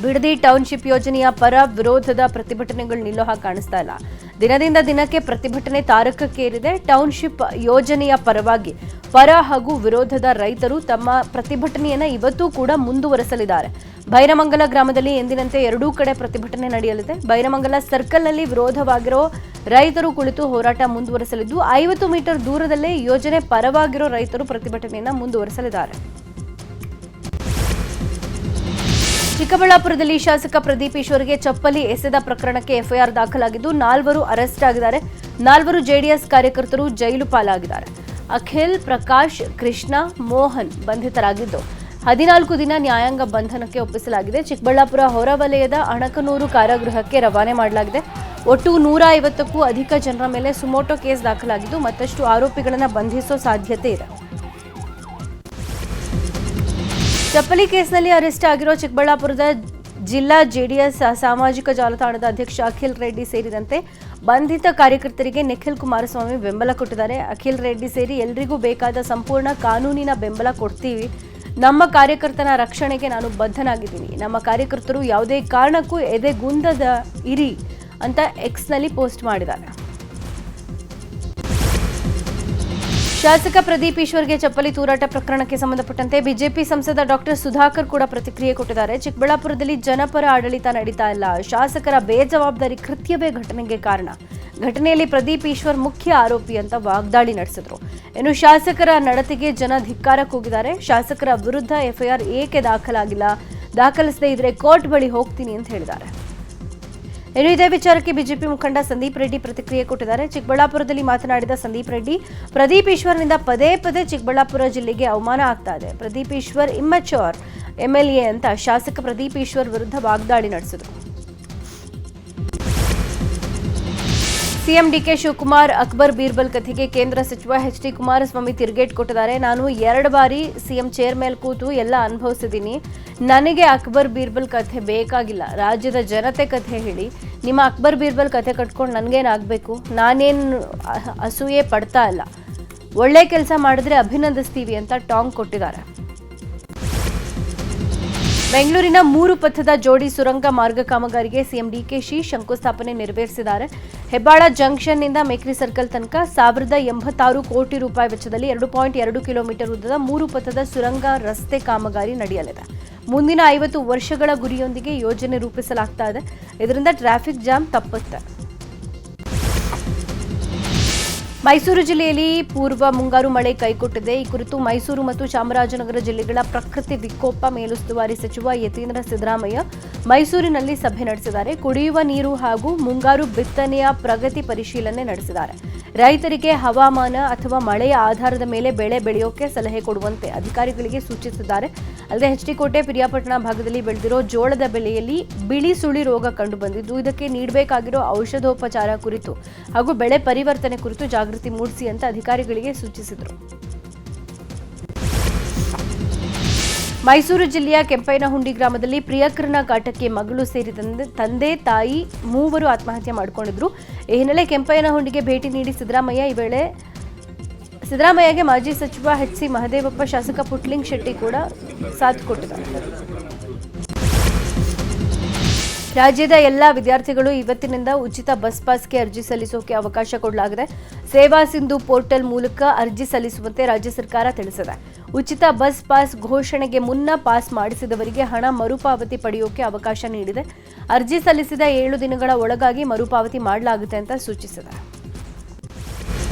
Bidadi township ಯೋಜನೆಯ ಪರ ವಿರೋಧದ ಪ್ರತಿಭಟನೆಗಳು ನಿಲ್ಲೋ ಹಾಗೆ ಕಾಣಿಸ್ತಾ ಇಲ್ಲ. ದಿನದಿಂದ ದಿನಕ್ಕೆ ಪ್ರತಿಭಟನೆ ತಾರಕಕ್ಕೇರಿದೆ. ಟೌನ್ಶಿಪ್ ಯೋಜನೆಯ ಪರ ಹಾಗೂ ವಿರೋಧದ ರೈತರು ತಮ್ಮ ಪ್ರತಿಭಟನೆಯನ್ನ ಇವತ್ತೂ ಕೂಡ ಮುಂದುವರೆಸಲಿದ್ದಾರೆ. ಬೈರಮಂಗಲ ಗ್ರಾಮದಲ್ಲಿ ಎಂದಿನಂತೆ ಎರಡೂ ಕಡೆ ಪ್ರತಿಭಟನೆ ನಡೆಯಲಿದೆ. ಬೈರಮಂಗಲ ಸರ್ಕಲ್ನಲ್ಲಿ ವಿರೋಧವಾಗಿರೋ ರೈತರು ಕುಳಿತು ಹೋರಾಟ ಮುಂದುವರೆಸಲಿದ್ದು 50 ಮೀಟರ್ ದೂರದಲ್ಲೇ ಯೋಜನೆ ಪರವಾಗಿರೋ ರೈತರು ಪ್ರತಿಭಟನೆಯನ್ನ ಮುಂದುವರೆಸಲಿದ್ದಾರೆ. ಚಿಕ್ಕಬಳ್ಳಾಪುರದಲ್ಲಿ ಶಾಸಕ ಪ್ರದೀಪ್ ಈಶ್ವರ್ಗೆ ಚಪ್ಪಲಿ ಎಸೆದ ಪ್ರಕರಣಕ್ಕೆ ಎಫ್ಐಆರ್ ದಾಖಲಾಗಿದ್ದು 4 ಅರೆಸ್ಟ್ ಆಗಿದ್ದಾರೆ. 4 ಜೆಡಿಎಸ್ ಕಾರ್ಯಕರ್ತರು ಜೈಲು ಪಾಲಾಗಿದ್ದಾರೆ. ಅಖಿಲ್, ಪ್ರಕಾಶ್, ಕೃಷ್ಣ, ಮೋಹನ್ ಬಂಧಿತರಾಗಿದ್ದು 14 ದಿನ ನ್ಯಾಯಾಂಗ ಬಂಧನಕ್ಕೆ ಒಪ್ಪಿಸಲಾಗಿದೆ. ಚಿಕ್ಕಬಳ್ಳಾಪುರ ಹೊರವಲಯದ ಅಣಕನೂರು ಕಾರಾಗೃಹಕ್ಕೆ ರವಾನೆ ಮಾಡಲಾಗಿದೆ. ಒಟ್ಟು 150ಕ್ಕೂ ಅಧಿಕ ಜನರ ಮೇಲೆ ಸುಮೋಟೋ ಕೇಸ್ ದಾಖಲಾಗಿದ್ದು ಮತ್ತಷ್ಟು ಆರೋಪಿಗಳನ್ನು ಬಂಧಿಸೋ ಸಾಧ್ಯತೆ ಇದೆ. ಚಪ್ಪಲಿ ಕೇಸ್ನಲ್ಲಿ ಅರೆಸ್ಟ್ ಆಗಿರೋ ಚಿಕ್ಕಬಳ್ಳಾಪುರದ ಜಿಲ್ಲಾ ಜೆಡಿಎಸ್ ಸಾಮಾಜಿಕ ಜಾಲತಾಣದ ಅಧ್ಯಕ್ಷ ಅಖಿಲ್ ರೆಡ್ಡಿ ಸೇರಿದಂತೆ ಬಂಧಿತ ಕಾರ್ಯಕರ್ತರಿಗೆ ನಿಖಿಲ್ ಕುಮಾರಸ್ವಾಮಿ ಬೆಂಬಲ ಕೊಟ್ಟಿದ್ದಾರೆ. ಅಖಿಲ್ ರೆಡ್ಡಿ ಸೇರಿ ಎಲ್ರಿಗೂ ಬೇಕಾದ ಸಂಪೂರ್ಣ ಕಾನೂನಿನ ಬೆಂಬಲ ಕೊಡ್ತೀವಿ. ನಮ್ಮ ಕಾರ್ಯಕರ್ತನ ರಕ್ಷಣೆಗೆ ನಾನು ಬದ್ಧನಾಗಿದ್ದೀನಿ. ನಮ್ಮ ಕಾರ್ಯಕರ್ತರು ಯಾವುದೇ ಕಾರಣಕ್ಕೂ ಎದೆಗುಂದದ ಇರಿ ಅಂತ ಎಕ್ಸ್ನಲ್ಲಿ ಪೋಸ್ಟ್ ಮಾಡಿದ್ದಾರೆ. ಶಾಸಕ ಪ್ರದೀಪ್ ಈಶ್ವರ್ಗೆ ಚಪ್ಪಲಿ ತೂರಾಟ ಪ್ರಕರಣಕ್ಕೆ ಸಂಬಂಧಪಟ್ಟಂತೆ ಬಿಜೆಪಿ ಸಂಸದ ಡಾಕ್ಟರ್ ಸುಧಾಕರ್ ಕೂಡ ಪ್ರತಿಕ್ರಿಯೆ ಕೊಟ್ಟಿದ್ದಾರೆ. ಚಿಕ್ಕಬಳ್ಳಾಪುರದಲ್ಲಿ ಜನಪರ ಆಡಳಿತ ನಡೀತಾ ಇಲ್ಲ. ಶಾಸಕರ ಬೇಜವಾಬ್ದಾರಿ ಕೃತ್ಯವೇ ಘಟನೆಗೆ ಕಾರಣ. ಘಟನೆಯಲ್ಲಿ ಪ್ರದೀಪ್ ಈಶ್ವರ್ ಮುಖ್ಯ ಆರೋಪಿ ಅಂತ ವಾಗ್ದಾಳಿ ನಡೆಸಿದ್ರು. ಇನ್ನು ಶಾಸಕರ ನಡತೆಗೆ ಜನ ಧಿಕ್ಕಾರ ಕೂಗಿದ್ದಾರೆ. ಶಾಸಕರ ವಿರುದ್ಧ ಎಫ್ಐಆರ್ ಏಕೆ ದಾಖಲಾಗಿಲ್ಲ, ದಾಖಲಿಸದೇ ಇದ್ರೆ ಕೋರ್ಟ್ ಬಳಿ ಹೋಗ್ತೀನಿ ಅಂತ ಹೇಳಿದ್ದಾರೆ. ಇನ್ನು ಇದೇ ವಿಚಾರಕ್ಕೆ ಬಿಜೆಪಿ ಮುಖಂಡ ಸಂದೀಪ್ ರೆಡ್ಡಿ ಪ್ರತಿಕ್ರಿಯೆ ಕೊಟ್ಟಿದ್ದಾರೆ. ಚಿಕ್ಕಬಳ್ಳಾಪುರದಲ್ಲಿ ಮಾತನಾಡಿದ ಸಂದೀಪ್ ರೆಡ್ಡಿ, ಪ್ರದೀಪ್ ಈಶ್ವರ್ನಿಂದ ಪದೇ ಚಿಕ್ಕಬಳ್ಳಾಪುರ ಜಿಲ್ಲೆಗೆ ಅವಮಾನ ಆಗ್ತಾ ಇದೆ. ಪ್ರದೀಪ್ ಈಶ್ವರ್ ಇಮ್ಮೆಚೂರ್ ಎಂಎಲ್ಎ ಅಂತ ಶಾಸಕ ಪ್ರದೀಪ್ ಈಶ್ವರ್ ವಿರುದ್ಧ ವಾಗ್ದಾಳಿ ನಡೆಸಿದರು. ಸಿಎಂ ಡಿಕೆ ಶಿವಕುಮಾರ್ ಅಕ್ಬರ್ ಬೀರ್ಬಲ್ ಕಥೆಗೆ ಕೇಂದ್ರ ಸಚಿವ ಎಚ್.ಡಿ. ಕುಮಾರಸ್ವಾಮಿ ತಿರುಗೇಟ್ ಕೊಟ್ಟಿದ್ದಾರೆ. ನಾನು 2 ಬಾರಿ ಸಿಎಂ ಚೇರ್ ಮೇಲೆ ಕೂತು ಎಲ್ಲ ಅನುಭವಿಸಿದ್ದೀನಿ. ನನಗೆ ಅಕ್ಬರ್ ಬೀರ್ಬಲ್ ಕಥೆ ಬೇಕಾಗಿಲ್ಲ. ರಾಜ್ಯದ ಜನತೆ ಕಥೆ ಹೇಳಿ. ನಿಮ್ಮ ಅಕ್ಬರ್ ಬೀರ್ಬಲ್ ಕಥೆ ಕಟ್ಕೊಂಡು ನನಗೇನಾಗಬೇಕು? ನಾನೇನು ಅಸೂಯೆ ಪಡ್ತಾ ಇಲ್ಲ. ಒಳ್ಳೆ ಕೆಲಸ ಮಾಡಿದ್ರೆ ಅಭಿನಂದಿಸ್ತೀವಿ ಅಂತ ಟಾಂಗ್ ಕೊಟ್ಟಿದ್ದಾರೆ. ಬೆಂಗಳೂರಿನ 3 ಪಥದ ಜೋಡಿ ಸುರಂಗ ಮಾರ್ಗ ಕಾಮಗಾರಿಗೆ ಸಿಎಂ ಡಿಕೆಶಿ ಶಂಕುಸ್ಥಾಪನೆ ನೆರವೇರಿಸಿದ್ದಾರೆ. ಹೆಬ್ಬಾಳ ಜಂಕ್ಷನ್ನಿಂದ ಮೇಕ್ರಿ ಸರ್ಕಲ್ ತನಕ 1086 ಕೋಟಿ ರೂಪಾಯಿ ವೆಚ್ಚದಲ್ಲಿ 2.2 ಕಿಲೋಮೀಟರ್ ಉದ್ದದ 3 ಪಥದ ಸುರಂಗ ರಸ್ತೆ ಕಾಮಗಾರಿ ನಡೆಯಲಿದೆ. ಮುಂದಿನ 50 ವರ್ಷಗಳ ಗುರಿಯೊಂದಿಗೆ ಯೋಜನೆ ರೂಪಿಸಲಾಗ್ತಾ ಇದೆ. ಇದರಿಂದ ಟ್ರಾಫಿಕ್ ಜಾಮ್ ತಪ್ಪುತ್ತೆ. ಮೈಸೂರು ಜಿಲ್ಲೆಯಲ್ಲಿ ಪೂರ್ವ ಮುಂಗಾರು ಮಳೆ ಕೈಕೊಟ್ಟಿದೆ. ಈ ಕುರಿತು ಮೈಸೂರು ಮತ್ತು ಚಾಮರಾಜನಗರ ಜಿಲ್ಲೆಗಳ ಪ್ರಕೃತಿ ವಿಕೋಪ ಮೇಲುಸ್ತುವಾರಿ ಸಚಿವ ಯತೀಂದ್ರ ಸಿದ್ದರಾಮಯ್ಯ ಮೈಸೂರಿನಲ್ಲಿ ಸಭೆ ನಡೆಸಿದ್ದಾರೆ. ಕುಡಿಯುವ ನೀರು ಹಾಗೂ ಮುಂಗಾರು ಬಿತ್ತನೆಯ ಪ್ರಗತಿ ಪರಿಶೀಲನೆ ನಡೆಸಿದ್ದಾರೆ. ರೈತರಿಗೆ ಹವಾಮಾನ ಅಥವಾ ಮಳೆಯ ಆಧಾರದ ಮೇಲೆ ಬೆಳೆ ಬೆಳೆಯೋಕೆ ಸಲಹೆ ಕೊಡುವಂತೆ ಅಧಿಕಾರಿಗಳಿಗೆ ಸೂಚಿಸಿದ್ದಾರೆ. ಅಲ್ಲದೆ ಎಚ್.ಡಿ. ಪಿರಿಯಾಪಟ್ಟಣ ಭಾಗದಲ್ಲಿ ಬೆಳೆದಿರೋ ಜೋಳದ ಬೆಳೆಯಲ್ಲಿ ಬಿಳಿ ಸುಳಿ ರೋಗ ಕಂಡುಬಂದಿದ್ದು ಇದಕ್ಕೆ ನೀಡಬೇಕಾಗಿರೋ ಔಷಧೋಪಚಾರ ಕುರಿತು ಹಾಗೂ ಬೆಳೆ ಪರಿವರ್ತನೆ ಕುರಿತು ಜಾಗೃತಿ ಮೂಡಿಸಿ ಅಂತ ಅಧಿಕಾರಿಗಳಿಗೆ ಸೂಚಿಸಿದರು. ಮೈಸೂರು ಜಿಲ್ಲೆಯ ಕೆಂಪಯ್ಯನಹುಂಡಿ ಗ್ರಾಮದಲ್ಲಿ ಪ್ರಿಯಕರನ ಕಾಟಕ್ಕೆ ಮಗಳು ಸೇರಿದಂತೆ ತಂದೆ ತಾಯಿ 3 ಆತ್ಮಹತ್ಯೆ ಮಾಡಿಕೊಂಡಿದ್ರು. ಈ ಹಿನ್ನೆಲೆ ಕೆಂಪಯ್ಯನಹುಂಡಿಗೆ ಭೇಟಿ ನೀಡಿ ಸಿದ್ದರಾಮಯ್ಯ ಈ ವೇಳೆ ಸಿದ್ದರಾಮಯ್ಯಗೆ ಮಾಜಿ ಸಚಿವ ಎಚ್.ಸಿ. ಮಹದೇವಪ್ಪ, ಶಾಸಕ ಪುಟ್ಲಿಂಗ್ ಶೆಟ್ಟಿ ಕೂಡ ಸಾಥ್ ಕೊಟ್ಟಿದ್ದಾರೆ. ರಾಜ್ಯದ ಎಲ್ಲ ವಿದ್ಯಾರ್ಥಿಗಳು ಇವತ್ತಿನಿಂದ ಉಚಿತ ಬಸ್ ಪಾಸ್ಗೆ ಅರ್ಜಿ ಸಲ್ಲಿಸೋಕೆ ಅವಕಾಶ ಕೊಡಲಾಗಿದೆ. ಸೇವಾ ಸಿಂಧು ಪೋರ್ಟಲ್ ಮೂಲಕ ಅರ್ಜಿ ಸಲ್ಲಿಸುವಂತೆ ರಾಜ್ಯ ಸರ್ಕಾರ ತಿಳಿಸಿದೆ. ಉಚಿತ ಬಸ್ ಪಾಸ್ ಘೋಷಣೆಗೆ ಮುನ್ನ ಪಾಸ್ ಮಾಡಿಸಿದವರಿಗೆ ಹಣ ಮರುಪಾವತಿ ಪಡೆಯೋಕೆ ಅವಕಾಶ ನೀಡಿದೆ. ಅರ್ಜಿ ಸಲ್ಲಿಸಿದ 7 ದಿನಗಳ ಒಳಗಾಗಿ ಮರುಪಾವತಿ ಮಾಡಲಾಗುತ್ತೆ ಅಂತ ಸೂಚಿಸಿದೆ.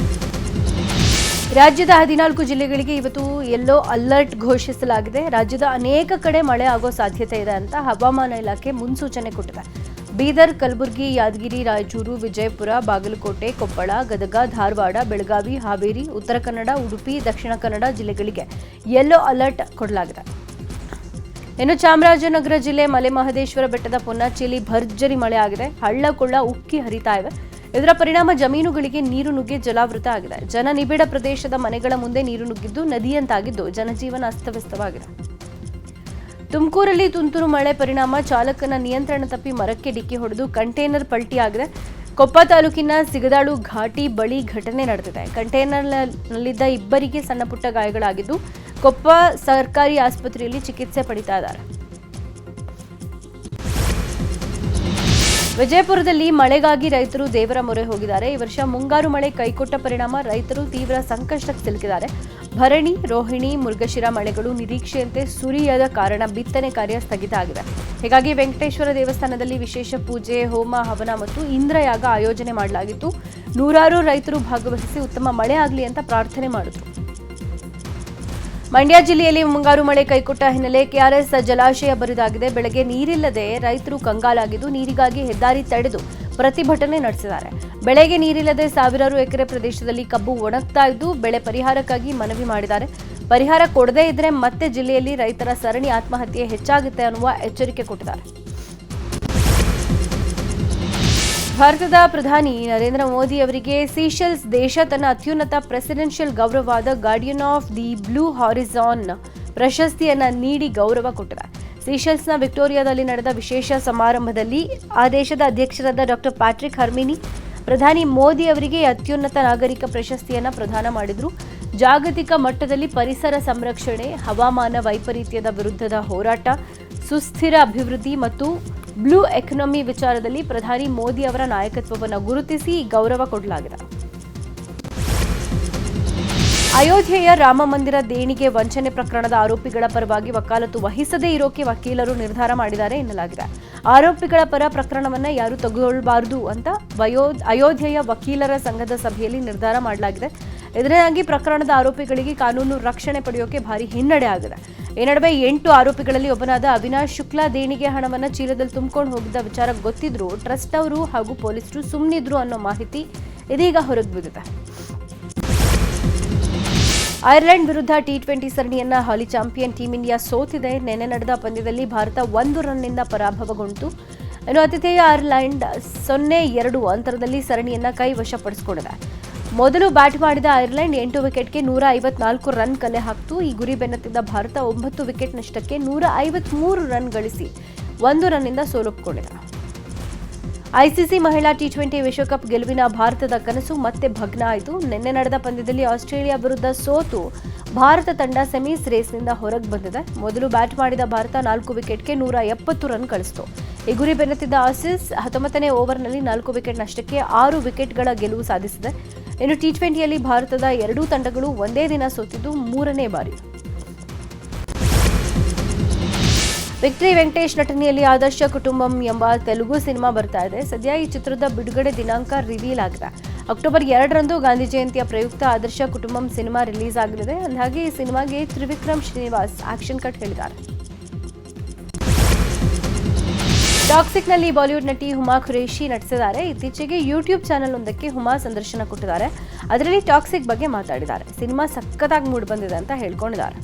ರಾಜ್ಯದ 14 ಜಿಲ್ಲೆಗಳಿಗೆ ಇವತ್ತು ಯೆಲ್ಲೋ ಅಲರ್ಟ್ ಘೋಷಿಸಲಾಗಿದೆ. ರಾಜ್ಯದ ಅನೇಕ ಕಡೆ ಮಳೆ ಆಗೋ ಸಾಧ್ಯತೆ ಇದೆ ಅಂತ ಹವಾಮಾನ ಇಲಾಖೆ ಮುನ್ಸೂಚನೆ ಕೊಟ್ಟಿದೆ. ಬೀದರ್, ಕಲಬುರಗಿ, ಯಾದಗಿರಿ, ರಾಯಚೂರು, ವಿಜಯಪುರ, ಬಾಗಲಕೋಟೆ, ಕೊಪ್ಪಳ, ಗದಗ, ಧಾರವಾಡ, ಬೆಳಗಾವಿ, ಹಾವೇರಿ, ಉತ್ತರ ಕನ್ನಡ, ಉಡುಪಿ, ದಕ್ಷಿಣ ಕನ್ನಡ ಜಿಲ್ಲೆಗಳಿಗೆ ಯೆಲ್ಲೋ ಅಲರ್ಟ್ ಕೊಡಲಾಗಿದೆ. ಇನ್ನು ಚಾಮರಾಜನಗರ ಜಿಲ್ಲೆ ಮಲೆಮಹದೇಶ್ವರ ಬೆಟ್ಟದ ಪೊನ್ನಾಚಿಯಲ್ಲಿ ಭರ್ಜರಿ ಮಳೆ ಆಗಿದೆ. ಹಳ್ಳ ಕೊಳ್ಳ ಉಕ್ಕಿ ಹರಿತಾ ಇವೆ. ಇದರ ಪರಿಣಾಮ ಜಮೀನುಗಳಿಗೆ ನೀರು ನುಗ್ಗಿ ಜಲಾವೃತ ಆಗಿದೆ. ಜನನಿಬಿಡ ಪ್ರದೇಶದ ಮನೆಗಳ ಮುಂದೆ ನೀರು ನುಗ್ಗಿದ್ದು ನದಿಯಂತಾಗಿದ್ದು ಜನಜೀವನ ಅಸ್ತವ್ಯಸ್ತವಾಗಿದೆ. ತುಮಕೂರಲ್ಲಿ ತುಂತುರು ಮಳೆ ಪರಿಣಾಮ ಚಾಲಕನ ನಿಯಂತ್ರಣ ತಪ್ಪಿ ಮರಕ್ಕೆ ಡಿಕ್ಕಿ ಹೊಡೆದು ಕಂಟೈನರ್ ಪಲ್ಟಿಯಾಗಿದೆ. ಕೊಪ್ಪ ತಾಲೂಕಿನ ಸಿಗದಾಳು ಘಾಟಿ ಬಳಿ ಘಟನೆ ನಡೆದಿದೆ. ಕಂಟೈನರ್ನಲ್ಲಿದ್ದ 2 ಸಣ್ಣ ಪುಟ್ಟ ಗಾಯಗಳಾಗಿದ್ದು ಕೊಪ್ಪ ಸರ್ಕಾರಿ ಆಸ್ಪತ್ರೆಯಲ್ಲಿ ಚಿಕಿತ್ಸೆ ಪಡಿತಾ ಇದ್ದಾರೆ. ವಿಜಯಪುರದಲ್ಲಿ ಮಳೆಗಾಗಿ ರೈತರು ದೇವರ ಮೊರೆ ಹೋಗಿದ್ದಾರೆ. ಈ ವರ್ಷ ಮುಂಗಾರು ಮಳೆ ಕೈಕೊಟ್ಟ ಪರಿಣಾಮ ರೈತರು ತೀವ್ರ ಸಂಕಷ್ಟಕ್ಕೆ ಸಿಲುಕಿದ್ದಾರೆ. ಭರಣಿ, ರೋಹಿಣಿ, ಮೃಗಶಿರ ಮಳೆಗಳು ನಿರೀಕ್ಷೆಯಂತೆ ಸುರಿಯದ ಕಾರಣ ಬಿತ್ತನೆ ಕಾರ್ಯ ಸ್ಥಗಿತ ಆಗಿದೆ. ಹೀಗಾಗಿ ವೆಂಕಟೇಶ್ವರ ದೇವಸ್ಥಾನದಲ್ಲಿ ವಿಶೇಷ ಪೂಜೆ, ಹೋಮ, ಹವನ ಮತ್ತು ಇಂದ್ರಯಾಗ ಆಯೋಜನೆ ಮಾಡಲಾಗಿತ್ತು. ನೂರಾರು ರೈತರು ಭಾಗವಹಿಸಿ ಉತ್ತಮ ಮಳೆ ಆಗಲಿ ಅಂತ ಪ್ರಾರ್ಥನೆ ಮಾಡಿದ್ರು. ಮಂಡ್ಯ ಜಿಲ್ಲೆಯಲ್ಲಿ ಮುಂಗಾರು ಮಳೆ ಕೈಕೊಟ್ಟ ಹಿನ್ನೆಲೆ ಕೆಆರ್ಎಸ್ ಜಲಾಶಯ ಬರಿದಾಗಿದೆ. ಬೆಳಗ್ಗೆ ನೀರಿಲ್ಲದೆ ರೈತರು ಕಂಗಾಲಾಗಿದ್ದು ನೀರಿಗಾಗಿ ಹೆದ್ದಾರಿ ತಡೆದು ಪ್ರತಿಭಟನೆ ನಡೆಸಿದ್ದಾರೆ. ಬೆಳೆಗೆ ನೀರಿಲ್ಲದೆ ಸಾವಿರಾರು ಎಕರೆ ಪ್ರದೇಶದಲ್ಲಿ ಕಬ್ಬು ಒಣಗ್ತಾ ಇದ್ದು ಬೆಳೆ ಪರಿಹಾರಕ್ಕಾಗಿ ಮನವಿ ಮಾಡಿದ್ದಾರೆ. ಪರಿಹಾರ ಕೊಡದೇ ಇದ್ರೆ ಮತ್ತೆ ಜಿಲ್ಲೆಯಲ್ಲಿ ರೈತರ ಸರಣಿ ಆತ್ಮಹತ್ಯೆ ಹೆಚ್ಚಾಗುತ್ತೆ ಅನ್ನುವ ಎಚ್ಚರಿಕೆ ಕೊಟ್ಟಿದ್ದಾರೆ. ಭಾರತದ ಪ್ರಧಾನಿ ನರೇಂದ್ರ ಮೋದಿ ಅವರಿಗೆ ಸೀಶೆಲ್ಸ್ ದೇಶ ತನ್ನ ಅತ್ಯುನ್ನತ ಪ್ರೆಸಿಡೆನ್ಷಿಯಲ್ ಗೌರವವಾದ guardian of the blue horizon ಪ್ರಶಸ್ತಿಯನ್ನ ನೀಡಿ ಗೌರವ ಕೊಟ್ಟಿದೆ. ಸೀಶೆಲ್ಸ್ನ ವಿಕ್ಟೋರಿಯಾದಲ್ಲಿ ನಡೆದ ವಿಶೇಷ ಸಮಾರಂಭದಲ್ಲಿ ಆ ದೇಶದ ಅಧ್ಯಕ್ಷರಾದ ಡಾಕ್ಟರ್ ಪ್ಯಾಟ್ರಿಕ್ ಹರ್ಮಿನಿ ಪ್ರಧಾನಿ ಮೋದಿ ಅವರಿಗೆ ಅತ್ಯುನ್ನತ ನಾಗರಿಕ ಪ್ರಶಸ್ತಿಯನ್ನ ಪ್ರದಾನ ಮಾಡಿದ್ರು. ಜಾಗತಿಕ ಮಟ್ಟದಲ್ಲಿ ಪರಿಸರ ಸಂರಕ್ಷಣೆ, ಹವಾಮಾನ ವೈಪರೀತ್ಯದ ವಿರುದ್ಧದ ಹೋರಾಟ, ಸುಸ್ಥಿರ ಅಭಿವೃದ್ಧಿ ಮತ್ತು ಬ್ಲೂ ಎಕಾನಮಿ ವಿಚಾರದಲ್ಲಿ ಪ್ರಧಾನಿ ಮೋದಿ ಅವರ ನಾಯಕತ್ವವನ್ನು ಗುರುತಿಸಿ ಗೌರವ ಕೊಡಲಾಗಿದೆ. ಅಯೋಧ್ಯೆಯ ರಾಮ ಮಂದಿರ ದೇಣಿಗೆ ವಂಚನೆ ಪ್ರಕರಣದ ಆರೋಪಿಗಳ ಪರವಾಗಿ ವಕಾಲತ್ತು ವಹಿಸದೇ ಇರೋಕೆ ವಕೀಲರು ನಿರ್ಧಾರ ಮಾಡಿದ್ದಾರೆ ಎನ್ನಲಾಗಿದೆ. ಆರೋಪಿಗಳ ಪರ ಪ್ರಕರಣವನ್ನು ಯಾರು ತೆಗೆದುಕೊಳ್ಳಬಾರದು ಅಂತ ಅಯೋಧ್ಯೆಯ ವಕೀಲರ ಸಂಘದ ಸಭೆಯಲ್ಲಿ ನಿರ್ಧಾರ ಮಾಡಲಾಗಿದೆ. ಇದರಿಂದಾಗಿ ಪ್ರಕರಣದ ಆರೋಪಿಗಳಿಗೆ ಕಾನೂನು ರಕ್ಷಣೆ ಪಡೆಯೋಕೆ ಭಾರಿ ಹಿನ್ನಡೆ ಆಗಿದೆ. ಈ ನಡುವೆ 8 ಆರೋಪಿಗಳಲ್ಲಿ ಒಬ್ಬನಾದ ಅವಿನಾಶ್ ಶುಕ್ಲಾ ದೇಣಿಗೆ ಹಣವನ್ನು ಚೀಲದಲ್ಲಿ ತುಂಬಿಕೊಂಡು ಹೋಗಿದ್ದ ವಿಚಾರ ಗೊತ್ತಿದ್ರು ಟ್ರಸ್ಟ್ ಅವರು ಹಾಗೂ ಪೊಲೀಸರು ಸುಮ್ಮನಿದ್ರು ಅನ್ನೋ ಮಾಹಿತಿ ಇದೀಗ ಹೊರಗೆ ಬಿದ್ದಿದೆ. ಐರ್ಲೆಂಡ್ ವಿರುದ್ಧ ಟಿ20 ಸರಣಿಯನ್ನ ಹಾಲಿ ಚಾಂಪಿಯನ್ ಟೀಮ್ ಇಂಡಿಯಾ ಸೋತಿದೆ. ನಿನ್ನೆ ನಡೆದ ಪಂದ್ಯದಲ್ಲಿ ಭಾರತ 1 ರನ್ನಿಂದ ಪರಾಭವಗೊಂಡಿತು. ಇನ್ನು ಆತಿಥೇಯ ಐರ್ಲೆಂಡ್ 0-2 ಅಂತರದಲ್ಲಿ ಸರಣಿಯನ್ನ ಕೈವಶಪಡಿಸಿಕೊಂಡಿದೆ. ಮೊದಲು ಬ್ಯಾಟ್ ಮಾಡಿದ ಐರ್ಲೆಂಡ್ 8 ವಿಕೆಟ್ಗೆ 154 ರನ್ ಕಲೆ ಹಾಕಿತು. ಈ ಗುರಿ ಬೆನ್ನತ್ತಿದ್ದ ಭಾರತ 9 ವಿಕೆಟ್ ನಷ್ಟಕ್ಕೆ 153 ರನ್ ಗಳಿಸಿ 1 ರನ್ನಿಂದ ಸೋಲೊಪ್ಪಿಕೊಂಡಿದೆ. ಐಸಿಸಿ ಮಹಿಳಾ ಟಿ20 ವಿಶ್ವಕಪ್ ಗೆಲುವಿನ ಭಾರತದ ಕನಸು ಮತ್ತೆ ಭಗ್ನ ಆಯಿತು. ನಿನ್ನೆ ನಡೆದ ಪಂದ್ಯದಲ್ಲಿ ಆಸ್ಟ್ರೇಲಿಯಾ ವಿರುದ್ಧ ಸೋತು ಭಾರತ ತಂಡ ಸೆಮೀಸ್ ರೇಸ್ನಿಂದ ಹೊರಗೆ ಬಂದಿದೆ. ಮೊದಲು ಬ್ಯಾಟ್ ಮಾಡಿದ ಭಾರತ 4 ವಿಕೆಟ್ಗೆ 170 ರನ್ ಗಳಿಸಿತು. ಈ ಗುರಿ ಬೆನ್ನತ್ತಿದ್ದ ಆಸೀಸ್ 19ನೇ ಓವರ್ನಲ್ಲಿ 4 ವಿಕೆಟ್ ನಷ್ಟಕ್ಕೆ 6 ವಿಕೆಟ್ಗಳ ಗೆಲುವು ಸಾಧಿಸಿದೆ. ಇನ್ನು ಟಿ20ಯಲ್ಲಿ ಭಾರತದ 2 ತಂಡಗಳು ಒಂದೇ ದಿನ ಸೋತಿದ್ದು 3ನೇ ಬಾರಿ. ವಿಕ್ಟರಿ ವೆಂಕಟೇಶ್ ನಟನೆಯಲ್ಲಿ ಆದರ್ಶ ಕುಟುಂಬಂ ಎಂಬ ತೆಲುಗು ಸಿನಿಮಾ ಬರ್ತಾ ಇದೆ. ಸದ್ಯ ಈ ಚಿತ್ರದ ಬಿಡುಗಡೆ ದಿನಾಂಕ ರಿವೀಲ್ ಆಗಿದೆ. ಅಕ್ಟೋಬರ್ 2ರಂದು ಗಾಂಧಿ ಜಯಂತಿಯ ಪ್ರಯುಕ್ತ ಆದರ್ಶ ಕುಟುಂಬಂ ಸಿನಿಮಾ ರಿಲೀಸ್ ಆಗಲಿದೆ. ಅಂದಹಾಗೆ ಈ ಸಿನಿಮಾಗೆ ತ್ರಿವಿಕ್ರಮ್ ಶ್ರೀನಿವಾಸ್ ಆಕ್ಷನ್ ಕಟ್ ಹೇಳಿದ್ದಾರೆ. ಟಾಕ್ಸಿಕ್ನಲ್ಲಿ ಬಾಲಿವುಡ್ ನಟಿ ಹುಮಾ ಖುರೇಶಿ ನಟಿಸಿದ್ದಾರೆ. ಇತ್ತೀಚೆಗೆ ಯೂಟ್ಯೂಬ್ ಚಾನೆಲ್ ಒಂದಕ್ಕೆ ಹುಮಾ ಸಂದರ್ಶನ ಕೊಟ್ಟಿದ್ದಾರೆ. ಅದರಲ್ಲಿ ಟಾಕ್ಸಿಕ್ ಬಗ್ಗೆ ಮಾತಾಡಿದ್ದಾರೆ. ಸಿನಿಮಾ ಸಖತ್ತಾಗಿ ಮೂಡಿ ಬಂದಿದೆ ಅಂತ ಹೇಳ್ಕೊಂಡಿದ್ದಾರೆ.